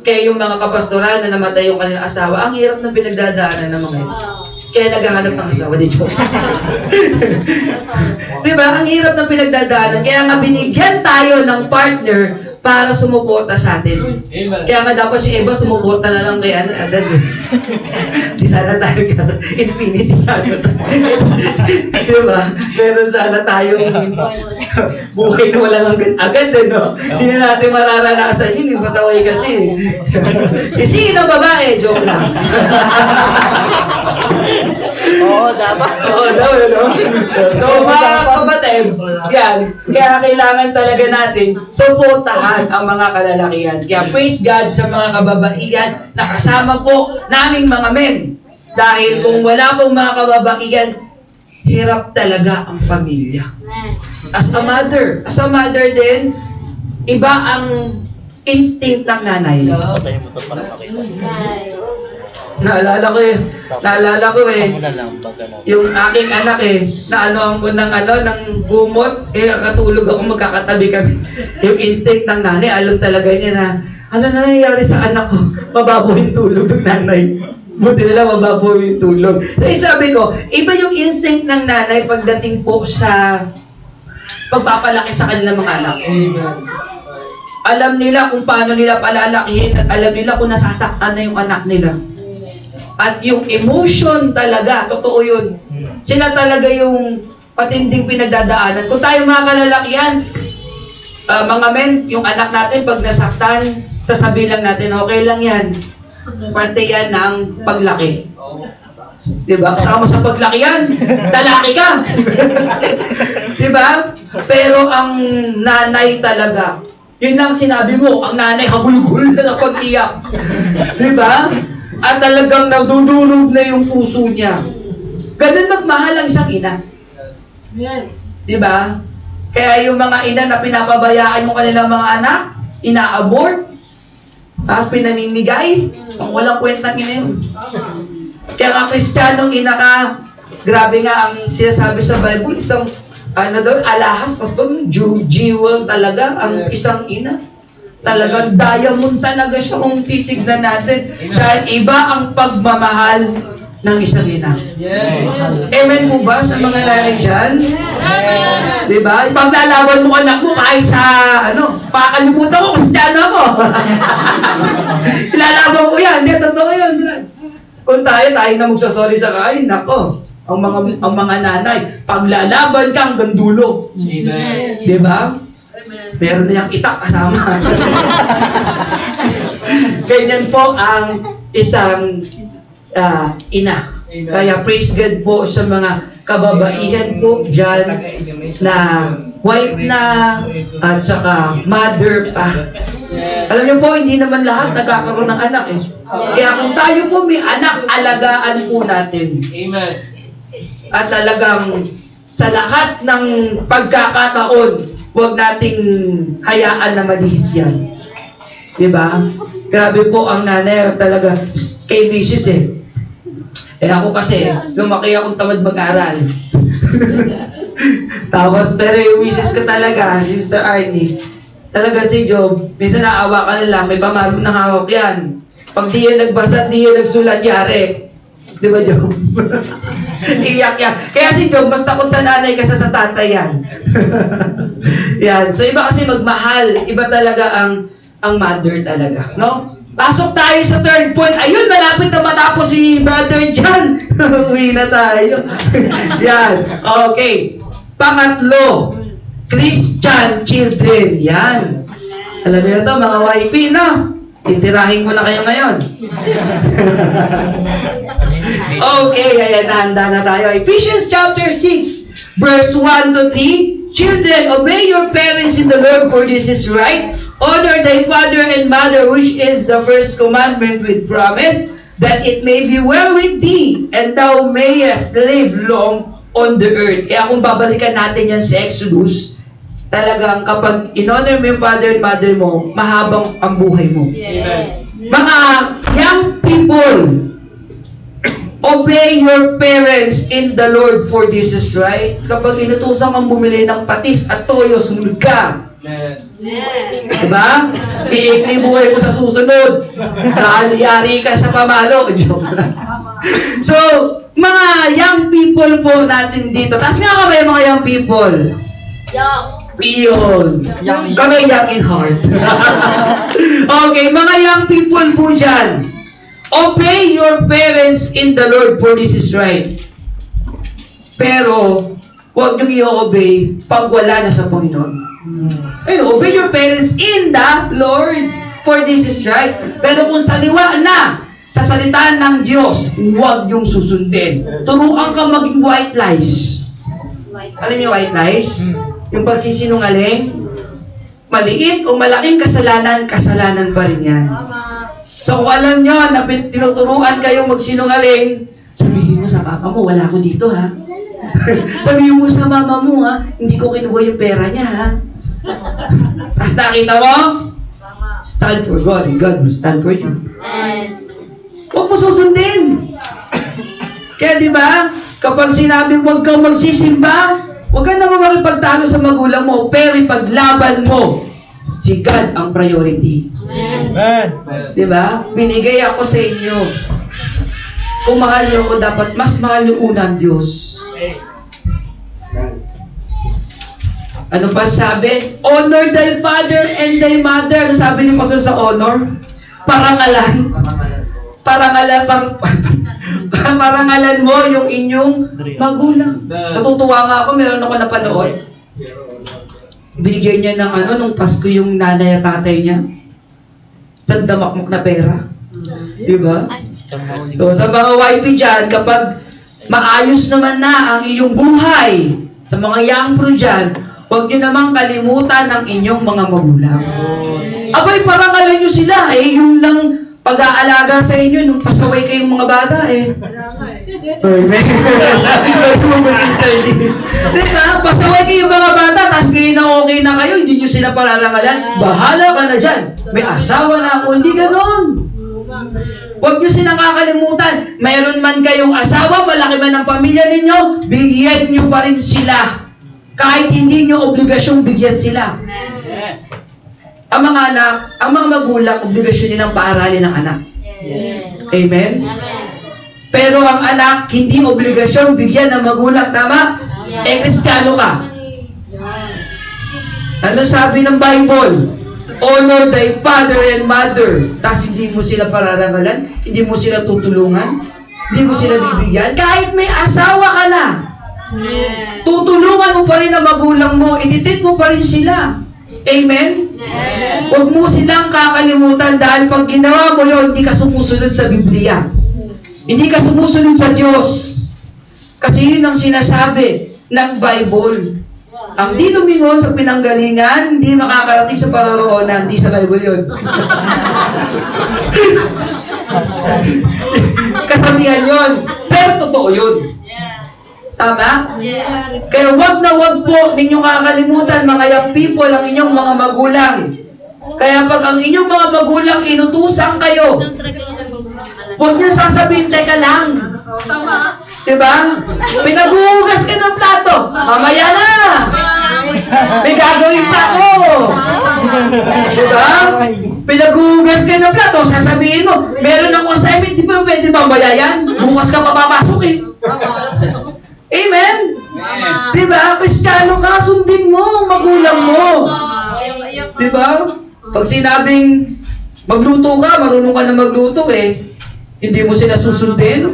Kaya yung mga kapastoral na namatay yung kanilang asawa, ang hirap ng pinagdadaanan ng mga yan. Kaya naghahanap ng asawa, di joke. Diba? Ang hirap ng pinagdadaanan. Kaya nga binigyan tayo ng partner para sumuporta sa atin. Amen. Kaya nga dapat si Eva sumuporta na lang kay Adad. Di sana tayo kasi infinity sana tayo. Diba? Pero sana tayong buhay na walang agad, no? Hindi na natin mararanasan yun. Yung pasaway kasi. Sino babae? Joke lang. Oo, dapat. Oo daw, no? So, mga kapatid, yan. Kaya kailangan talaga natin suportahan ang mga kalalakihan. Kaya praise God sa mga kababaihan na kasama po naming mga men. Dahil kung wala pong mga kababaihan, hirap talaga ang pamilya. As a mother din, iba ang instinct ng nanay. Patay mo ito para makita. Naalala ko eh. Sa muna lang, baga na. Yung aking anak naanoan ko ng gumot, katulog ako, magkakatabi kami. Yung instinct ng nanay, alam talaga niya na, ano na nangyayari sa anak ko? Mababaw yung tulog ng nanay. Buti nila mababaw yung tulog. So sabi ko, iba yung instinct ng nanay pagdating po sa pagpapalaki sa kanilang mga anak. Alam nila kung paano nila palalakihin at alam nila kung nasasaktan na yung anak nila. At yung emotion talaga, totoo yun. Sila talaga yung patinding pinagdadaanan. Kung tayo mga kalalakihan, mga men, yung anak natin pag nasaktan, sasabihin lang natin, okay lang yan. Parte yan ng paglaki. Diba? Kasama sa paglaki yan, lalaki ka. Di ba? Pero ang nanay talaga, yun lang sinabi mo, ang nanay hagulgul na pag-iyak. Di ba? At talagang nadudurog na yung puso niya. Ganun magmahal ang isang ina. Di ba? Kaya yung mga ina na pinapabayaan mo kanilang mga anak, ina-abort, tapos pinamimigay, ang walang kwentang ina yun. Kaya nga Kristiyanong ina ka, grabe nga ang sinasabi sa Bible, isang alahas, pastor, jewel talaga ang isang ina. Talagang diamond talaga siya kung titignan natin. Dahil iba ang pagmamahal ng isang ina. Amen po ba sa mga nanay dyan? Diba? Ipaglalaban mo anak mo kahit sa, pakakalimutan ko, Kristiyano ako. Ilalaban ko yan. Hindi, totoo yun. Kung tayo na magsasorry sa kain, nako, ang mga nanay, paglalaban ka hanggang dulo. Amen. Diba? Meron na yung itak kasama. Ganyan po ang isang ina. Kaya praise God po sa mga kababaihan po dyan na wife na at saka mother pa. Alam niyo po, hindi naman lahat nagkakaroon ng anak eh. Kaya kung tayo po may anak, alagaan po natin. Amen. At talagang sa lahat ng pagkakataon, huwag nating hayaan na malihis yan. Diba? Grabe po ang nanay talaga kay Mrs. eh. Eh ako kasi, lumaki akong tamad mag-aral. Tapos, pero yung Mrs. ko talaga, Sister Arnie, talaga si Job, minsan naawa ka na lang, may pamarong ng hawak yan. Pag di yan nagbasa, di yan nagsulat, yari. Di ba, Job? Iyak yan. Kaya si Job, mas takot sa nanay kaysa sa tatay yan. Yan. So, iba kasi magmahal. Iba talaga ang mother talaga. No? Pasok tayo sa third point. Ayun, malapit na matapos si Brother John. Uwi na tayo. Yan. Okay. Pangatlo, Christian children. Yan. Alam niyo na to, mga wifey, no? Titirahin ko na kayo ngayon. Okay, ayan, handa na tayo. Ephesians chapter 6, verse 1 to 3. Children, obey your parents in the Lord, for this is right. Honor thy father and mother, which is the first commandment with promise, that it may be well with thee, and thou mayest live long on the earth. Kaya kung babalikan natin yan sa Exodus, talagang kapag in-honor mo yung father and mother mo, mahabang ang buhay mo. Yes. Mga young people, obey your parents in the Lord, for this is right. Kapag inutusan kang bumili ng patis at toyo, sumunod ka. Amen. Diba? Iikli buhay mo sa susunod. Yari ka sa pamalo. Joke lang. So, mga young people po natin dito. Taas nga kami mga young people. Iyon. Kami young in heart. Okay, mga young people po dyan. Obey your parents in the Lord, for this is right. Pero, huwag niyong i-obey pag wala na sa Panginoon. Obey your parents in the Lord, for this is right. Pero kung saliwa na sa salita ng Diyos, huwag niyong susundin. Turuan ka maging white lies. Alam niyo white lies? Yung pagsisinungaling, maliit o malaking kasalanan, kasalanan pa rin yan. So kung alam nyo na tinuturuan kayong magsinungaling, sabihin mo sa papa mo, wala ko dito ha. Sabihin mo sa mama mo ha, hindi ko kinuha yung pera niya ha. Tapos nakita mo, stand for God and God will stand for you. Yes. Huwag mo susundin. Kaya di ba, kapag sinabing huwag kang magsisimba, huwag ka naman makipagtalo sa magulang mo, pero ipaglaban mo, si God ang priority. Amen. Di ba? Binigay ako sa inyo. Kung mahal niyo ako, dapat mas mahal niyo una ang Diyos. Ano pa sabi? Honor thy father and thy mother. Ano sabi ni Pastor sa honor? Parangalan. Parangalan mo yung inyong magulang. Natutuwa nga ako, meron ako napanood. Binigyan niya ng nung Pasko yung nanay at tatay niya. Sa damakmak na pera. Diba? So, sa mga wifey dyan, kapag maayos naman na ang iyong buhay, Sa mga young pro dyan, huwag nyo namang kalimutan ang inyong mga magulang. Abay, parangalan nyo sila eh. Yung lang pag-aalaga sa inyo nung pasaway kayong mga bata eh. Diba? Pasaway kayong mga bata, tapos ngayon na okay na kayo, hindi nyo sila pararangalan. Bahala ka na dyan. May asawa na ako. Hindi ganon. Huwag nyo silang kakalimutan. Mayroon man kayong asawa, malaki man ang pamilya ninyo, bigyan nyo pa rin sila. Kahit hindi nyo obligasyong bigyan sila. Ang mga anak, ang mga magulang, obligasyon nilang paaralin ng anak. Amen? Pero ang anak, hindi obligasyong bigyan ng magulang. Tama? Eh, Kristiyano ka. Ano sabi ng Bible? Honor thy father and mother. Tapos hindi mo sila pararangalan, hindi mo sila tutulungan, hindi mo sila bibigyan. Kahit may asawa ka na, tutulungan mo pa rin ang magulang mo, ititip mo pa rin sila. Amen? Huwag mo silang kakalimutan dahil pag ginawa mo yun, hindi ka sumusunod sa Biblia. Hindi ka sumusunod sa Diyos. Kasi yun ang sinasabi ng Bible. Ang di lumingon sa pinanggalingan, hindi makakarating sa paroroonan. Hindi sa Bible yun. Kasabihan yun. Pero totoo yun. Tama? Kaya wag na wag po ninyong kakalimutan, mga young people, ang inyong mga magulang. Kaya pag ang inyong mga magulang inutusan kayo, huwag niyo sasabihin, teka lang. Diba? Pinaguhugas ka ng plato. Mamaya na. May gagawin pa ako. Diba? Pinaguhugas ka ng plato, sasabihin mo, meron akong assignment, di ba pwede mamaya yan? Bukas ka papapasok eh. Amen? Diba? Kristiyano ka, sundin mo ang magulang mo. Diba? Pag sinabing magluto ka, marunong ka na magluto eh, hindi mo sila susundin.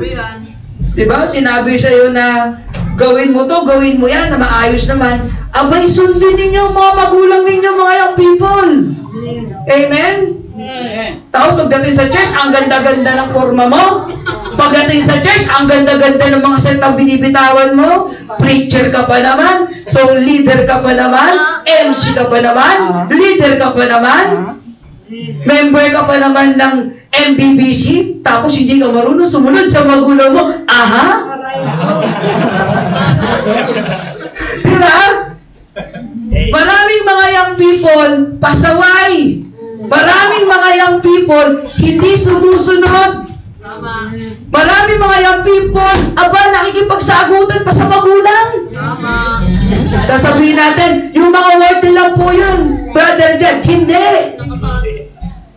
Diba? Sinabi sa'yo na gawin mo to, gawin mo yan, na maayos naman. Abay, sundin ninyo mga magulang ninyo, mga young people. Amen? Tapos pagdating sa church, ang ganda-ganda ng forma mo. Pagdating sa church, ang ganda-ganda ng mga salitang binibitawan mo. Preacher ka pa naman, song leader ka pa naman, MC ka pa naman, leader ka pa naman, member ka pa naman ng MBBC, tapos hindi ka marunong sumunod sa magulang mo. Aha? Diba? Maraming mga young people, pasaway. Maraming mga young people, hindi sumusunod. Maraming mga young people, aba, nakikipagsagutan pa sa magulang. Sasabihin natin, yung mga word lang po yun, Brother Jen. Hindi.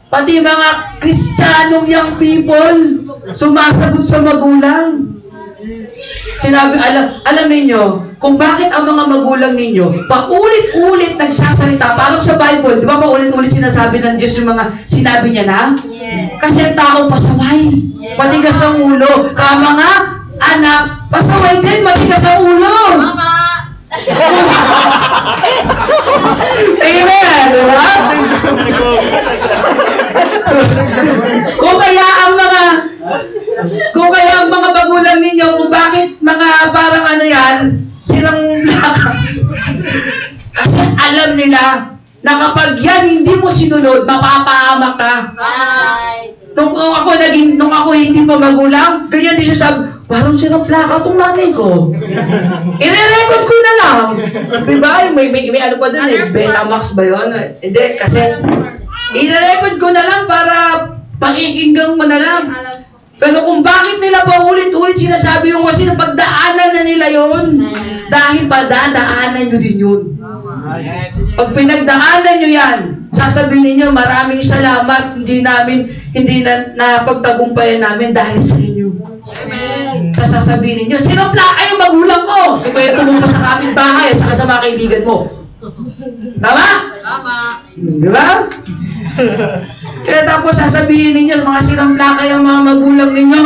Pati mga Kristiyanong young people, sumasagot sa magulang. Sinabi, alam ninyo, kung bakit ang mga magulang ninyo, paulit-ulit nagsasalita, parang sa Bible, di ba paulit-ulit sinasabi ng Diyos yung mga sinabi niya na? Kasi ang tao pasaway, matigas ang ulo. Kama nga, anak, pasaway din, matigas ang ulo. Amen, di ba? Kung kaya ang mga magulang ninyo, kung bakit mga parang ano yan, silang lakang. Kasi alam nila na kapag yan hindi mo sinunod, mapapahamak ka. Nung ako hindi pa magulang, ganyan din siya sabi, parang silang plaka itong nanay ko. I-record ko na lang. Diba? May ano pa dun eh, Betamax ba yun? Hindi, kasi i-record ko na lang para pakikinggan mo na lang. Pero kung bakit nila pa ulit-ulit sinasabi yung kasi pagdaanan na nila yon, dahil padadaanan nyo din yun. Pag pinagdaanan nyo yan, sasabihin niyo maraming salamat, hindi na napagtagumpayan namin dahil sa inyo. Sasabihin niyo, sino plaka yung magulang ko? Ikwento mo pa sa kapitbahay at saka sa mga kaibigan mo. Tama? Di ba? Kaya tapos sasabihin ninyo, mga silang plaka yung mga magulang ninyo,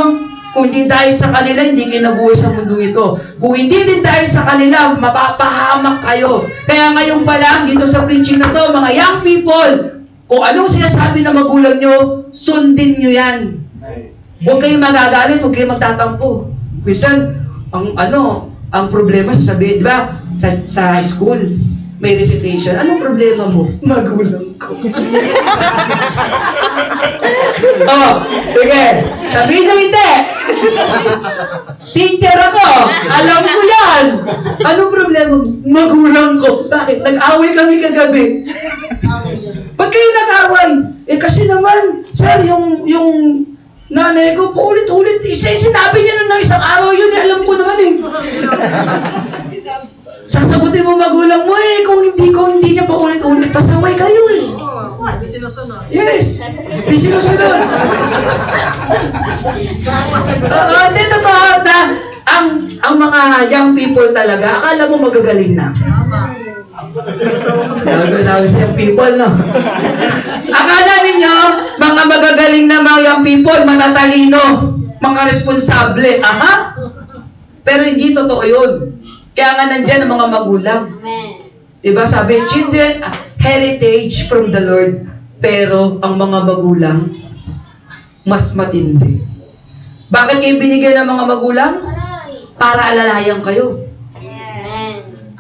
kung hindi dahil sa kanila, hindi kayo nabuhay sa mundo ito. Kung hindi din dahil sa kanila, mapapahamak kayo. Kaya ngayon pa lang, dito sa preaching na to, mga young people, kung anong sinasabi ng magulang nyo, sundin nyo yan. Huwag kayong magagalit, huwag kayong magtatampo. Minsan, Ang problema, sasabihin, di ba, sa school, may recitation. Anong problema mo? Magulang ko. Oh, sige. Sabihin na hindi. Teacher ako. Alam ko yan. Anong problema mo? Magulang ko. Bakit? Nag-away kami kagabi. Ba't kayo nag-away? Eh kasi naman, sir, yung nanay ko, paulit-ulit, sinabi niya na isang araw yun, eh, alam ko naman eh. Sasagutin mo magulang mo eh, kung hindi niya paulit-ulit, pasaway kayo eh. Hindi sinusunod. Yes! Di sinusunod. Oo, hindi totoo na ang mga young people talaga, akala mo magagaling na. Sabi sa young people, no? Akala ninyo, mga magagaling na mga young people, matatalino, mga responsable. Aha! Pero hindi totoo yun. Kaya nga nandyan ang mga magulang. Diba sabi, children, heritage from the Lord. Pero ang mga magulang, mas matindi. Bakit kayo binigyan ng mga magulang? Para alalayan kayo.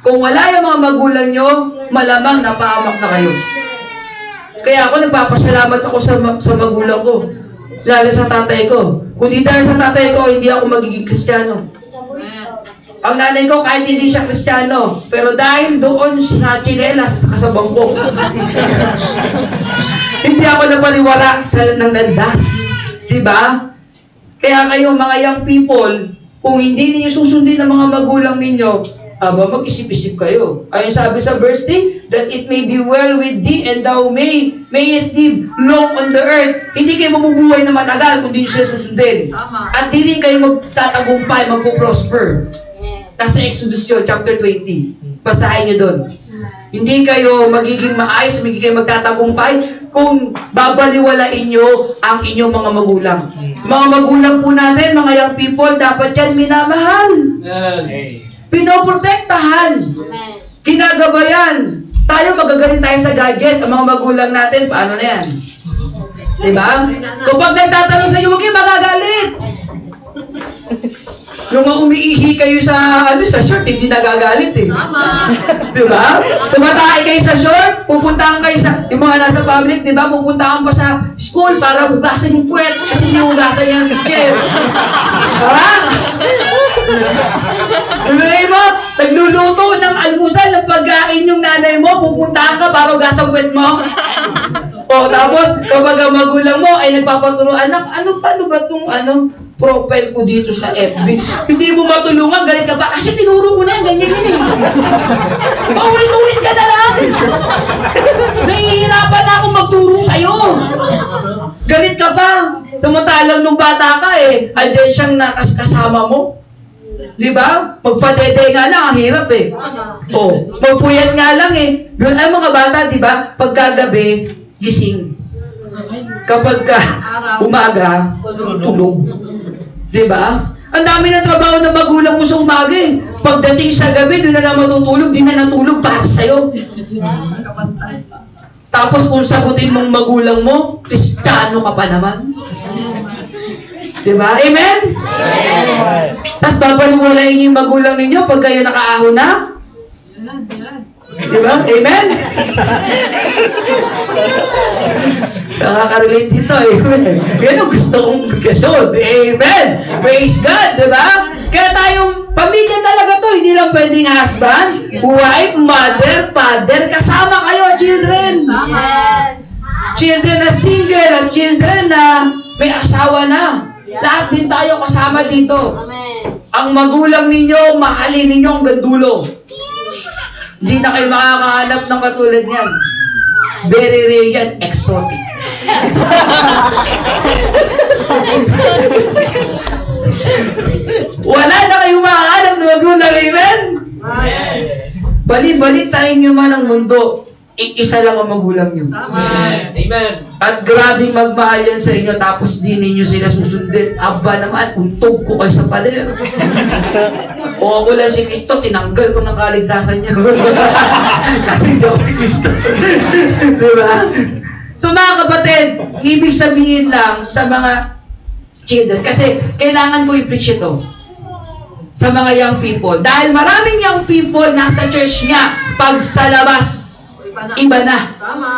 Kung wala yung mga magulang nyo, malamang napahamak na kayo. Kaya ako nagpapasalamat ako sa magulang ko. Lalo sa tatay ko. Kung di dahil sa tatay ko, hindi ako magiging Kristiyano. Ang nanay ko, kahit hindi siya Kristiyano, pero dahil doon sa tsinelas, sa bangko, hindi ako napaniwala ng landas. Diba? Kaya kayo, mga young people, kung hindi ninyo susundin ng mga magulang ninyo, mag-isip-isip kayo. Ayun sabi sa verse 3, that it may be well with thee and thou mayest live long on the earth. Hindi kayo mabubuhay na matagal kung hindi nyo siya susundin. At di rin kayo magtatagumpay, magpo-prosper. Nasa Exodus yun, chapter 20. Basahin nyo doon. Hindi kayo magiging maayos, hindi kayo magtatagumpay kung babaliwalain nyo ang inyong mga magulang. Mga magulang po natin, mga young people, dapat yan minamahal. Pinoprotektahan. Kinagabayan. Tayo, magagaling tayo sa gadget. Ang mga magulang natin, paano na yan? Diba? Kung pag nagtatanong sa iyo, huwag kayo magagalit. Yung mga umiihi kayo sa short, hindi nagagalit eh. Diba? Tumatay kayo sa short, pupuntahan kayo sa, yung mga nasa public, diba? Pupuntahan pa sa school para hugasan yung puwet kasi hindi hugasan yung teacher. Diba? Diba mo? Nagluluto ng almusal ng pagkain yung nanay mo, pupuntahan ka para hugasan puwet mo. O, tapos, kapag ang magulang mo ay nagpapaturo, anak, paano ba itong profile ko dito sa FB? Hindi mo matulungan, galit ka pa, kasi tinuro ko na yan, ganyan yun eh. Paulit-ulit ka na lang. Nahihirapan na akong magturo sa'yo. Galit ka pa. Samantalang nung bata ka eh, andyan siyang kasama mo. Di ba? Magpadede nga lang, ang hirap eh. O, magpuyat nga lang eh. Doon ay mga bata, di ba? Pagkagabi, gising. Kapag umaga, tulog. Diba? Ang dami ng trabaho ng magulang mo sa umaga eh. Pagdating sa gabi, doon na lang matutulog, di na natulog para sa'yo. Tapos kung sagutin mong magulang mo, Kristiyano ka pa naman. Diba? Amen? Amen. Tapos babaliwalain yung magulang ninyo pag kayo nakaahon na. Diba? Amen? Nakaka-relate dito eh. Yan ang gusto kong kasunod. Amen! Praise God, diba? Kaya tayong pamilya talaga to. Hindi lang pwedeng husband, wife, mother, father. Kasama kayo, children. Yes. Children na single at children na may asawa na. Lahat din tayo kasama dito. Amen. Ang magulang ninyo, mahalin ninyo ang gandulo. Hindi na kayo makakahanap ng katulad niyan. Very rare yan, exotic. Wala na kayong makakahanap ng magulang, amen? Bali-balik tayo nyo man ang mundo. Isa lang ang magulang nyo. Amen. At grabing magmahal yan sa inyo, tapos di ninyo sila susundin. Aba naman, untog ko kayo sa pader. O ako lang si Kristo, tinanggal ko ng kaligtasan niya. Kasi hindi ako si Kristo. Diba? So mga kapatid, ibig sabihin lang sa mga children, kasi kailangan ko i-preach ito. sa mga young people. Dahil maraming young people nasa church niya, pag sa labas, iba na. Tama.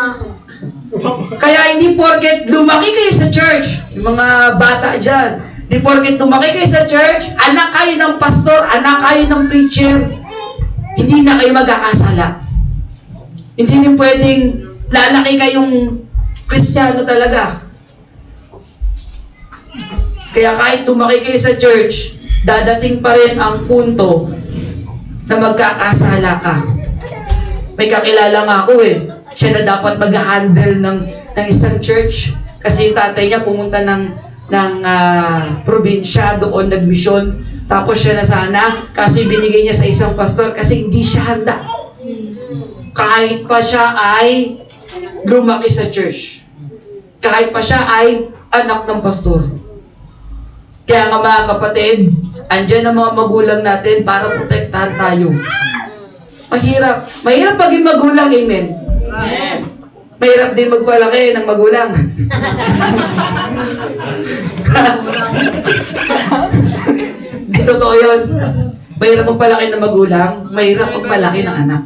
Kaya hindi porket lumaki kayo sa church, yung mga bata dyan, hindi porket lumaki kayo sa church, anak kayo ng pastor, anak kayo ng preacher, hindi na kayo magkakasala. Hindi niyo pwedeng lalaki kayong Kristiyano talaga. Kaya kahit lumaki kayo sa church, dadating pa rin ang punto na magkakasala ka. May kakilala nga ako siya na dapat mag-handle ng isang church kasi yung tatay niya pumunta ng probinsya, doon nagmisyon, tapos siya na sana kasi binigay niya sa isang pastor kasi hindi siya handa kahit pa siya ay lumaki sa church, kahit pa siya ay anak ng pastor. Kaya nga mga kapatid, andyan ang mga magulang natin para protektahan tayo. Mahirap maging magulang, amen. Amen. Mahirap din magpalaki ng magulang. Di totoo yun. Mahirap magpalaki ng magulang, mahirap magpalaki ng anak.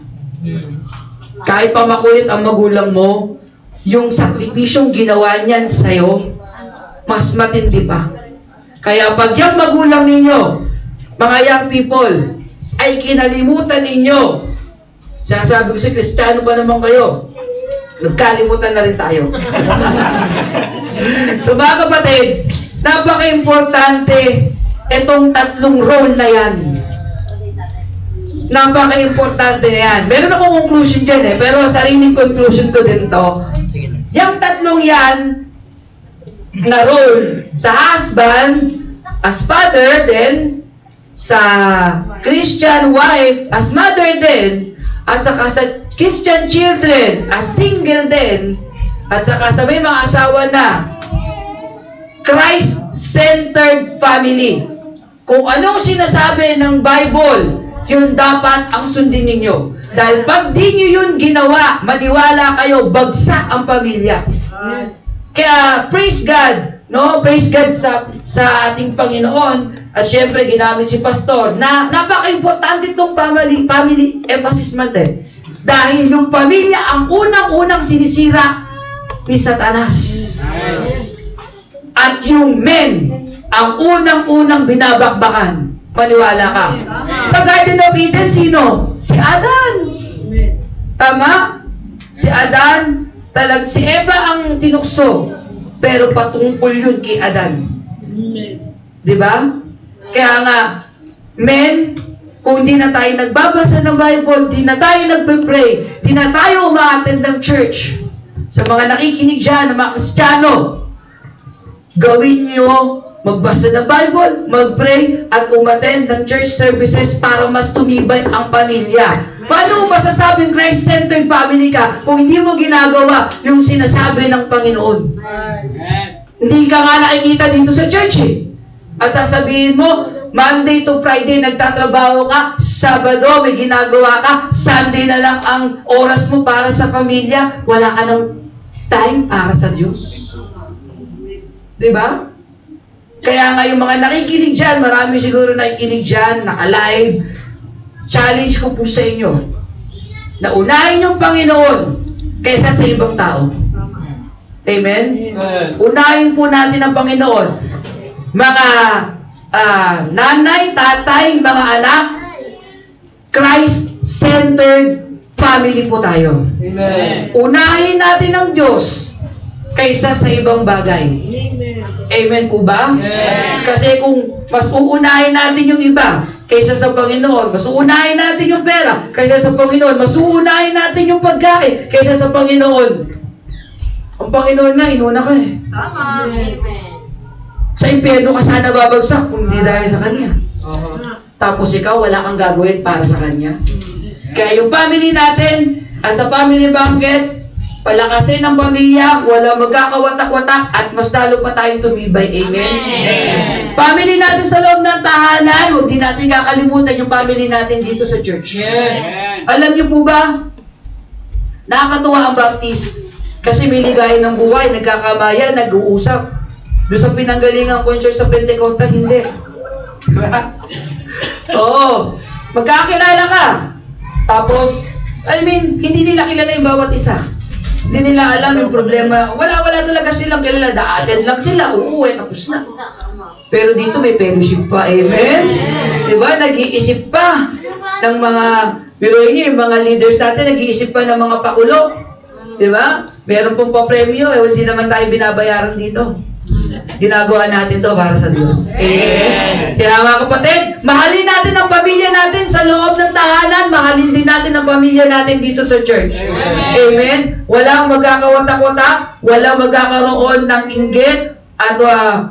Kahit pa makulit ang magulang mo, yung sakripisyong ginawa niyan sa'yo, mas matindi pa. Kaya pag yung magulang ninyo, mga young people, ay kinalimutan ninyo, sinasabi ko si Kristiyano pa naman kayo, nagkalimutan na rin tayo. So mga kapatid, napaka-importante itong tatlong role na yan. Napaka-importante na yan. Meron akong conclusion dyan pero sariling conclusion ko din to. Sige lang. Yung tatlong yan na role sa husband as father, then sa Christian wife as mother din, at saka sa Christian children as single din, at saka sa may mga asawa na Christ-centered family. Kung anong sinasabi ng Bible, yun dapat ang sundin ninyo. Dahil pag di nyo yun ginawa, maniwala kayo, bagsak ang pamilya. Kaya praise God, no? Praise God sa ating Panginoon. At syempre, ginamit si Pastor na napaka-importante itong family emphasis month Dahil yung pamilya ang unang-unang sinisira ni Satanas. At yung men ang unang-unang binabakbakan. Maniwala ka. Sa Garden of Eden, sino? Si Adan. Tama? Si Adan, si Eva ang tinukso. Pero patungkol yun kay Adan. Di ba? Kaya nga, men, kung di na tayo nagbabasa ng Bible, di na tayo nagpe-pray, di na tayo umaattend ng church, sa mga nakikinig dyan, ng mga Kristiyano, gawin nyo, magbasa ng Bible, mag-pray, at umattend ng church services para mas tumibay ang pamilya. Paano mo masasabing Christ-centered family ka kung hindi mo ginagawa yung sinasabi ng Panginoon? Hindi ka nga nakikita dito sa church At sasabihin mo, Monday to Friday nagtatrabaho ka, Sabado may ginagawa ka, Sunday na lang ang oras mo para sa pamilya, wala ka ng time para sa Diyos. Diba? Kaya nga yung mga nakikinig dyan, marami siguro nakikinig dyan, naka-live, challenge ko po sa inyo, na unahin yung Panginoon kaysa sa ibang tao. Amen? Unahin po natin ang Panginoon. Mga nanay, tatay, mga anak, Christ-centered family po tayo. Amen. Unahin natin ang Diyos kaysa sa ibang bagay. Amen po ba? Yes. Kasi kung mas uunahin natin yung iba kaysa sa Panginoon, mas uunahin natin yung pera kaysa sa Panginoon, mas uunahin natin yung pagkain kaysa sa Panginoon. Ang Panginoon nga, inuna ka Tama. Sa impyerno ka sana babagsak kung hindi dahil sa Kanya. Tapos ikaw, wala kang gagawin para sa Kanya. Kaya yung family natin, at sa family banquet, palakasin ang pamilya, wala magkakawatak-watak, at mas lalo pa tayong tumibay. Amen? Amen. Family natin sa loob ng tahanan, huwag din natin kakalimutan yung family natin dito sa church. Yes. Alam niyo po ba, nakakatuwa ang Baptist. Kasi may ligayan ng buhay, nagkakamayan, nag-uusap. Doon sa pinanggalingan ko yung church sa Pentecostal, hindi. Oo. Magkakilala ka. Tapos, hindi nila kilala yung bawat isa. Hindi nila alam yung problema. Wala talaga silang kilala. Da-attend lang sila. Uuwi, tapos na. Pero dito may fellowship pa. Amen? Diba? Nag-iisip pa ng mga, biruin niyo, yung mga leaders natin, nag-iisip pa ng mga pakulo. Diba? Meron pong pa-premyo. Hindi naman tayo binabayaran dito. Ginagawa natin to para sa Diyos. Amen. Kaya mga kapatid, mahalin natin ang pamilya natin sa loob ng tahanan, mahalin din natin ang pamilya natin dito sa church. Amen. Walang magkakawatak-watak, walang magkakaroon ng inggit, at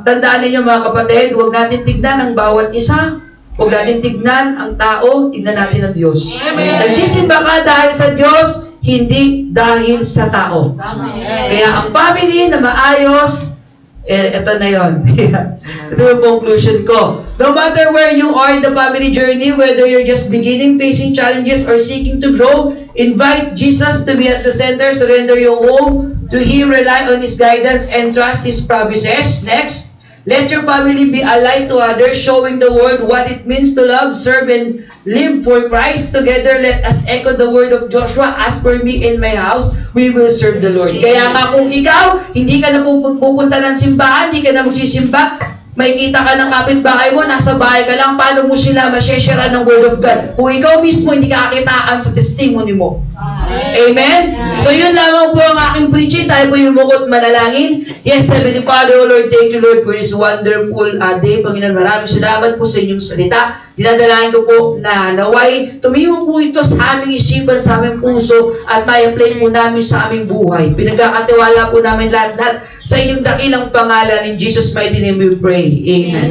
tandaan ninyo mga kapatid, huwag natin tignan ang bawat isa. Huwag natin tignan ang tao, tignan natin ang Diyos. Nagsisimba ka dahil sa Diyos, hindi dahil sa tao. Kaya ang family na maayos, ito na yun. Ito yung conclusion ko. No matter where you are in the family journey, whether you're just beginning, facing challenges, or seeking to grow, invite Jesus to be at the center, surrender your home to Him, rely on His guidance, and trust His promises. Next, let your family be a light to others, showing the world what it means to love, serve, and live for Christ. Together, let us echo the word of Joshua, as for me and my house, we will serve the Lord. Kaya nga kung ikaw, hindi ka na pupunta ng simbahan, hindi ka na magsisimba, may kita ka ng kapitbahay mo, nasa bahay ka lang, paano mo sila masyeshare ng word of God? Kung ikaw mismo, hindi ka kakitaan sa testimony mo. Amen? So yun lamang po ang aking preaching. Tayo po yung bukod manalangin. Yes, Heavenly Father, O Lord, thank you, Lord, for this wonderful day. Panginoon, maraming salamat po sa inyong salita. Dinadalangin ko po na naway tumiho po ito sa aming isipan, sa aming puso, at may-apply po namin sa aming buhay. Pinagkakatiwala po namin lahat-lahat sa inyong dakilang pangalan. In Jesus' mighty name we pray. Amen.